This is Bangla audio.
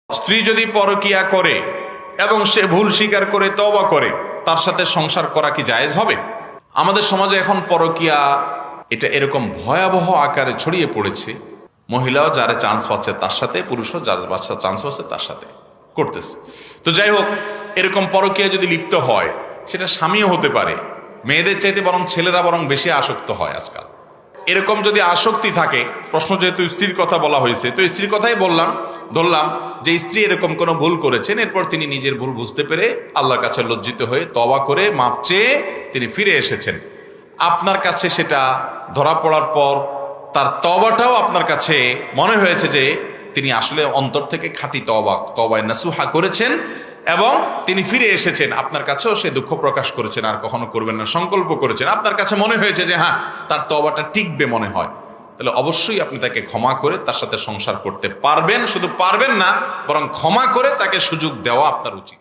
স্ত্রী যদি পরকিয়া করে এবং সে ভুল স্বীকার করে তওবা করে, তার সাথে সংসার করা কি জায়েজ হবে? আমাদের সমাজে এখন পরকিয়া এটা এরকম ভয়াবহ আকারে ছড়িয়ে পড়েছে, মহিলাও যারা চান্স পাচ্ছে তার সাথে, পুরুষও যার বাচ্চা চান্স পাচ্ছে তার সাথে করতেছে। তো যাই হোক, এরকম পরকিয়া যদি লিপ্ত হয়, সেটা স্বামীও হতে পারে, মেয়েদের চাইতে বরং ছেলেরা বরং বেশি আসক্ত হয় আজকাল। এরকম যদি আসক্তি থাকে, প্রশ্ন যেহেতু স্ত্রীর কথা বলা হয়েছে, তো স্ত্রীর কথাই ধরলাম যে স্ত্রী এরকম কোনো ভুল করেছেন, এরপর তিনি নিজের ভুল বুঝতে পেরে আল্লাহর কাছে লজ্জিত হয়ে তওবা করে মাপ চেয়ে তিনি ফিরে এসেছেন। আপনার কাছে সেটা ধরা পড়ার পর তার তওবাটাও আপনার কাছে মনে হয়েছে যে তিনি আসলে অন্তর থেকে খাঁটি তওবায়ে নাসুহা করেছেন এবং তিনি ফিরে এসেছেন, আপনার কাছেও সে দুঃখ প্রকাশ করেছেন, আর কখনো করবেন না সংকল্প করেছেন, আপনার কাছে মনে হয়েছে যে হ্যাঁ তার তওবাটা টিকবে মনে হয়, তাহলে অবশ্যই আপনি তাকে ক্ষমা করে তার সাথে সংসার করতে পারবেন। শুধু পারবেন না, বরং ক্ষমা করে তাকে সুযোগ দেওয়া আপনার উচিত।